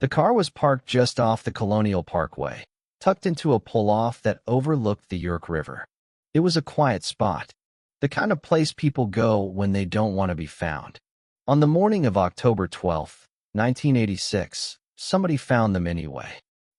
The car was parked just off the Colonial Parkway, tucked into a pull-off that overlooked the York River. It was a quiet spot, the kind of place people go when they don't want to be found. On the morning of October 12, 1986, somebody found them anyway.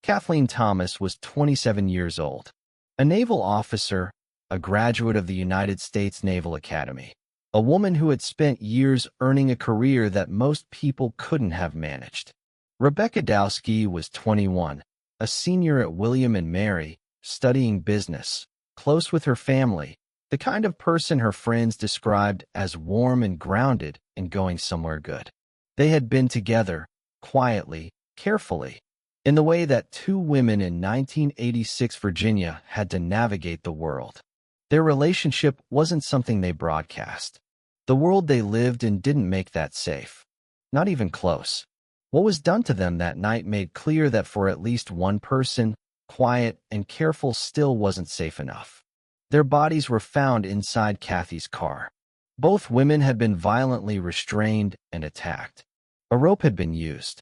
Kathleen Thomas was 27 years old, a naval officer, a graduate of the United States Naval Academy, a woman who had spent years earning a career that most people couldn't have managed. Rebecca Dowski was 21, a senior at William and Mary, studying business, close with her family, the kind of person her friends described as warm and grounded and going somewhere good. They had been together, quietly, carefully, in the way that two women in 1986 Virginia had to navigate the world. Their relationship wasn't something they broadcast. The world they lived in didn't make that safe. Not even close. What was done to them that night made clear that for at least one person, quiet and careful still wasn't safe enough. Their bodies were found inside Kathy's car. Both women had been violently restrained and attacked. A rope had been used.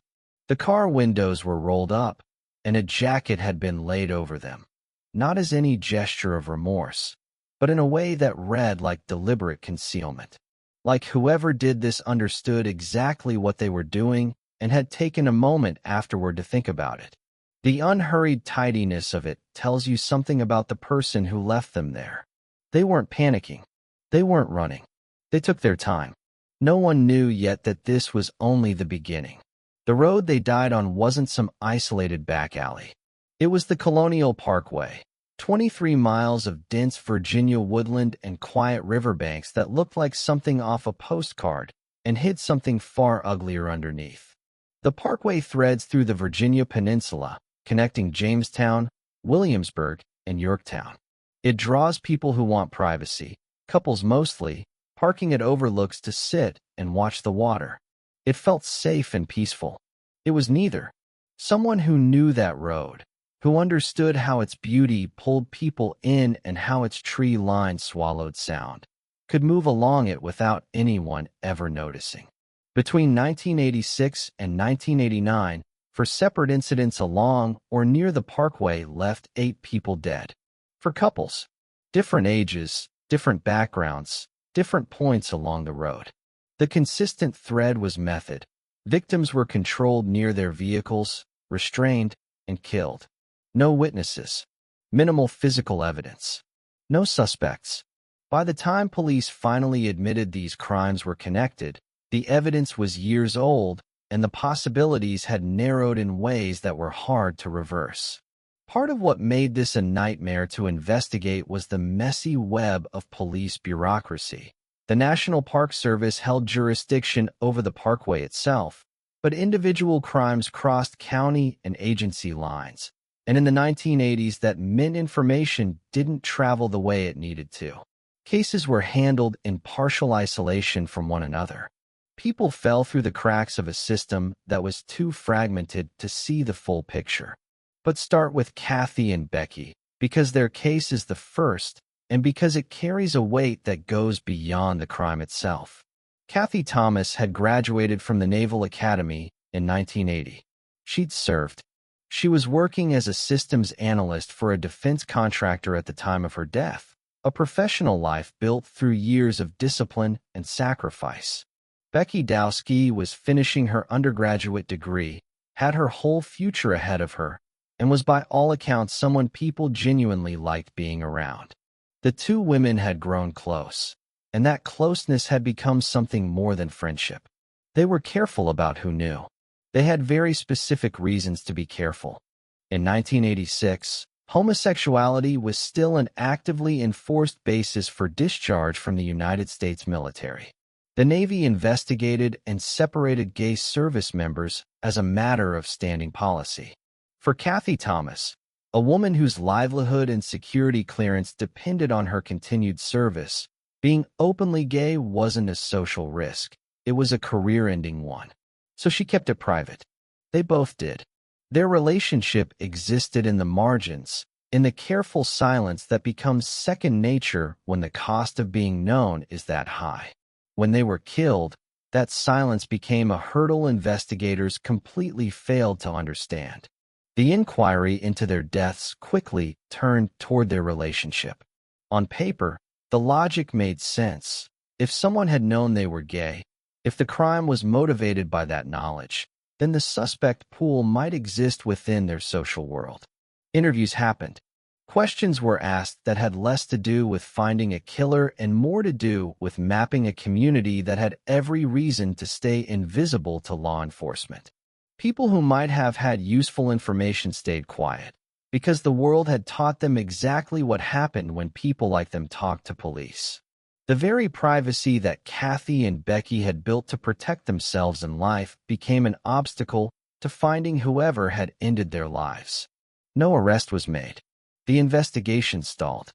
The car windows were rolled up, and a jacket had been laid over them. Not as any gesture of remorse, but in a way that read like deliberate concealment. Like whoever did this understood exactly what they were doing and had taken a moment afterward to think about it. The unhurried tidiness of it tells you something about the person who left them there. They weren't panicking. They weren't running. They took their time. No one knew yet that this was only the beginning. The road they died on wasn't some isolated back alley. It was the Colonial Parkway, 23 miles of dense Virginia woodland and quiet riverbanks that looked like something off a postcard and hid something far uglier underneath. The parkway threads through the Virginia Peninsula, connecting Jamestown, Williamsburg, and Yorktown. It draws people who want privacy, couples mostly, parking at overlooks to sit and watch the water. It felt safe and peaceful. It was neither. Someone who knew that road, who understood how its beauty pulled people in and how its tree-lined swallowed sound, could move along it without anyone ever noticing. Between 1986 and 1989, for separate incidents along or near the parkway left 8 people dead. For couples, different ages, different backgrounds, different points along the road. The consistent thread was method. Victims were controlled near their vehicles, restrained, and killed. No witnesses. Minimal physical evidence. No suspects. By the time police finally admitted these crimes were connected, the evidence was years old, and the possibilities had narrowed in ways that were hard to reverse. Part of what made this a nightmare to investigate was the messy web of police bureaucracy. The National Park Service held jurisdiction over the parkway itself, but individual crimes crossed county and agency lines, and in the 1980s that meant information didn't travel the way it needed to. Cases were handled in partial isolation from one another. People fell through the cracks of a system that was too fragmented to see the full picture. But start with Kathy and Becky, because their case is the first, and because it carries a weight that goes beyond the crime itself. Kathy Thomas had graduated from the Naval Academy in 1980. She'd served. She was working as a systems analyst for a defense contractor at the time of her death, a professional life built through years of discipline and sacrifice. Becky Dowski was finishing her undergraduate degree, had her whole future ahead of her, and was by all accounts someone people genuinely liked being around. The two women had grown close, and that closeness had become something more than friendship. They were careful about who knew. They had very specific reasons to be careful. In 1986, homosexuality was still an actively enforced basis for discharge from the United States military. The Navy investigated and separated gay service members as a matter of standing policy. For Kathy Thomas, a woman whose livelihood and security clearance depended on her continued service, being openly gay wasn't a social risk. It was a career-ending one. So she kept it private. They both did. Their relationship existed in the margins, in the careful silence that becomes second nature when the cost of being known is that high. When they were killed, That silence became a hurdle investigators completely failed to understand. The inquiry into their deaths quickly turned toward their relationship. On paper, the logic made sense. If someone had known they were gay, if the crime was motivated by that knowledge, then the suspect pool might exist within their social world. Interviews happened. Questions were asked that had less to do with finding a killer and more to do with mapping a community that had every reason to stay invisible to law enforcement. People who might have had useful information stayed quiet, because the world had taught them exactly what happened when people like them talked to police. The very privacy that Kathy and Becky had built to protect themselves and life became an obstacle to finding whoever had ended their lives. No arrest was made. The investigation stalled,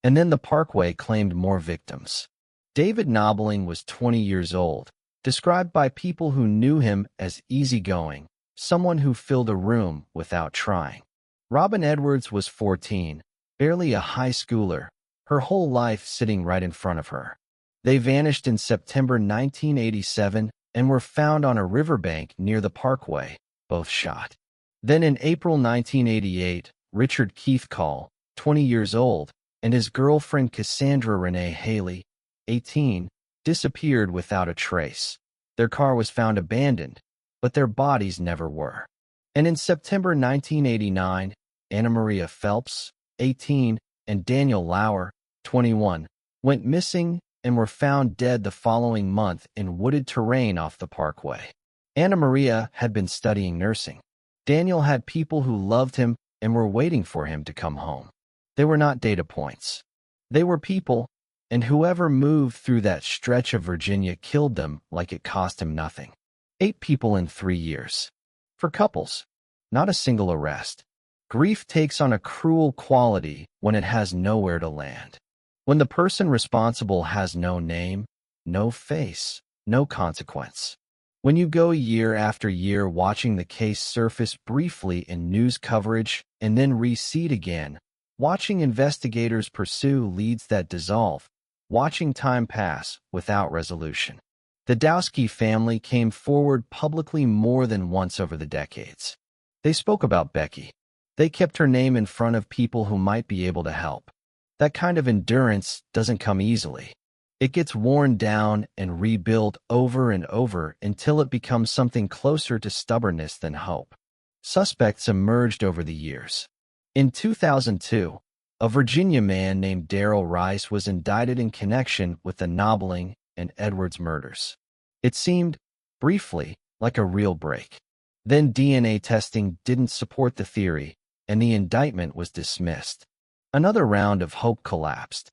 and then the Parkway claimed more victims. David Nobbling was 20 years old, described by people who knew him as easygoing, someone who filled a room without trying. Robin Edwards was 14, barely a high schooler, her whole life sitting right in front of her. They vanished in September 1987 and were found on a riverbank near the Parkway, both shot. Then in April 1988, Richard Keith Call, 20 years old, and his girlfriend Cassandra Renee Haley, 18, disappeared without a trace. Their car was found abandoned, but their bodies never were. And in September 1989, Anna Maria Phelps, 18, and Daniel Lauer, 21, went missing and were found dead the following month in wooded terrain off the Parkway. Anna Maria had been studying nursing. Daniel had people who loved him and were waiting for him to come home. They were not data points. They were people, and whoever moved through that stretch of Virginia killed them like it cost him nothing. 8 people in 3 years. For couples, not a single arrest. Grief takes on a cruel quality when it has nowhere to land. When the person responsible has no name, no face, no consequence. When you go year after year watching the case surface briefly in news coverage and then recede again, watching investigators pursue leads that dissolve, watching time pass without resolution. The Dowski family came forward publicly more than once over the decades. They spoke about Becky. They kept her name in front of people who might be able to help. That kind of endurance doesn't come easily. It gets worn down and rebuilt over and over until it becomes something closer to stubbornness than hope. Suspects emerged over the years. In 2002, a Virginia man named Darrell Rice was indicted in connection with the Nobbling and Edwards murders. It seemed, briefly, like a real break. Then DNA testing didn't support the theory, and the indictment was dismissed. Another round of hope collapsed.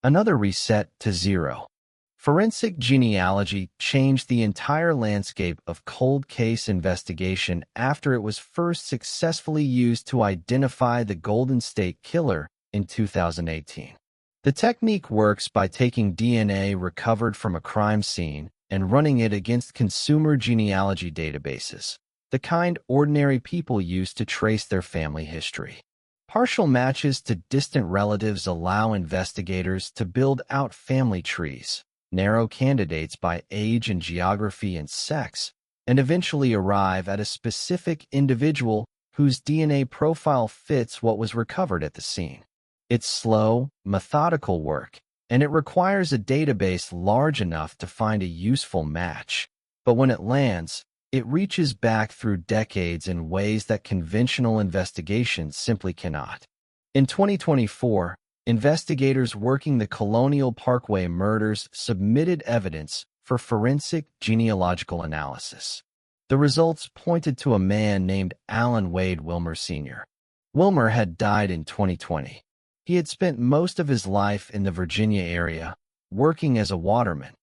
Another reset to zero. Forensic genealogy changed the entire landscape of cold case investigation after it was first successfully used to identify the Golden State Killer in 2018. The technique works by taking DNA recovered from a crime scene and running it against consumer genealogy databases, the kind ordinary people use to trace their family history. Partial matches to distant relatives allow investigators to build out family trees, narrow candidates by age and geography and sex, and eventually arrive at a specific individual whose DNA profile fits what was recovered at the scene. It's slow, methodical work, and it requires a database large enough to find a useful match. But when it lands, it reaches back through decades in ways that conventional investigations simply cannot. In 2024, investigators working the Colonial Parkway murders submitted evidence for forensic genealogical analysis. The results pointed to a man named Alan Wade Wilmer Sr. Wilmer had died in 2020. He had spent most of his life in the Virginia area, working as a waterman,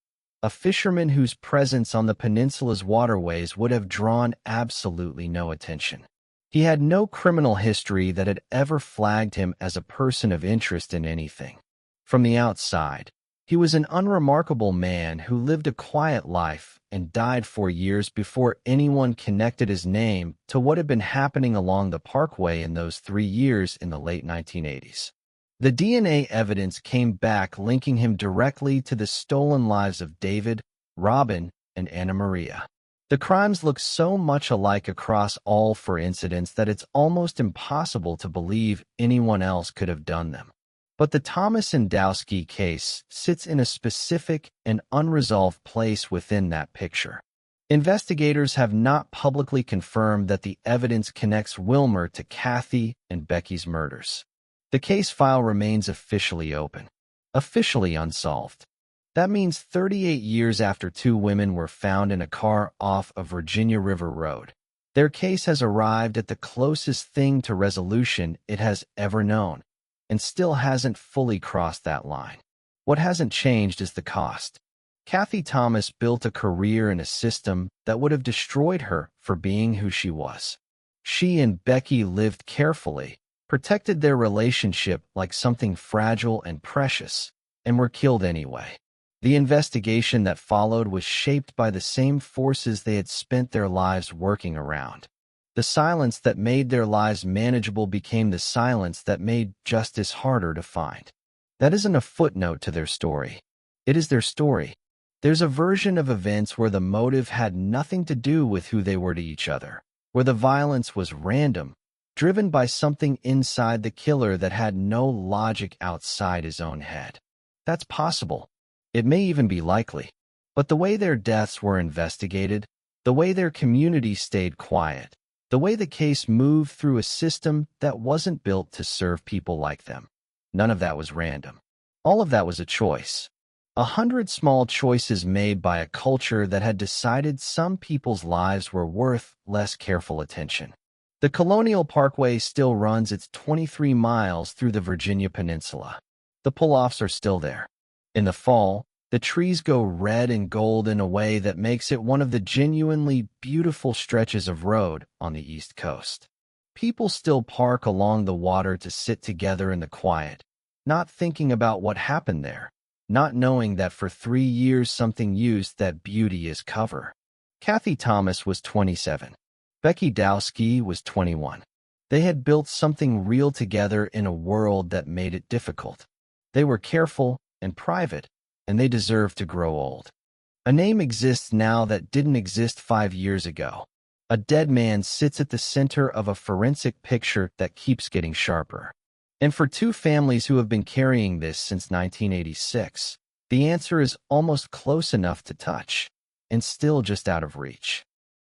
a fisherman whose presence on the peninsula's waterways would have drawn absolutely no attention. He had no criminal history that had ever flagged him as a person of interest in anything. From the outside, he was an unremarkable man who lived a quiet life and died 4 years before anyone connected his name to what had been happening along the Parkway in those 3 years in the late 1980s. The DNA evidence came back linking him directly to the stolen lives of David, Robin, and Anna Maria. The crimes look so much alike across all four incidents that it's almost impossible to believe anyone else could have done them. But the Thomas and Dowski case sits in a specific and unresolved place within that picture. Investigators have not publicly confirmed that the evidence connects Wilmer to Kathy and Becky's murders. The case file remains officially open, officially unsolved. That means 38 years after two women were found in a car off of Virginia River Road, their case has arrived at the closest thing to resolution it has ever known, and still hasn't fully crossed that line. What hasn't changed is the cost. Kathy Thomas built a career in a system that would have destroyed her for being who she was. She and Becky lived carefully, protected their relationship like something fragile and precious, and were killed anyway. The investigation that followed was shaped by the same forces they had spent their lives working around. The silence that made their lives manageable became the silence that made justice harder to find. That isn't a footnote to their story. It is their story. There's a version of events where the motive had nothing to do with who they were to each other, where the violence was random, driven by something inside the killer that had no logic outside his own head. That's possible. It may even be likely. But the way their deaths were investigated, the way their community stayed quiet, the way the case moved through a system that wasn't built to serve people like them, none of that was random. All of that was a choice. 100 small choices made by a culture that had decided some people's lives were worth less careful attention. The Colonial Parkway still runs its 23 miles through the Virginia Peninsula. The pull-offs are still there. In the fall, the trees go red and gold in a way that makes it one of the genuinely beautiful stretches of road on the East Coast. People still park along the water to sit together in the quiet, not thinking about what happened there, not knowing that for 3 years something used that beauty as cover. Kathy Thomas was 27. Becky Dowski was 21. They had built something real together in a world that made it difficult. They were careful and private, and they deserved to grow old. A name exists now that didn't exist 5 years ago. A dead man sits at the center of a forensic picture that keeps getting sharper. And for two families who have been carrying this since 1986, the answer is almost close enough to touch, and still just out of reach.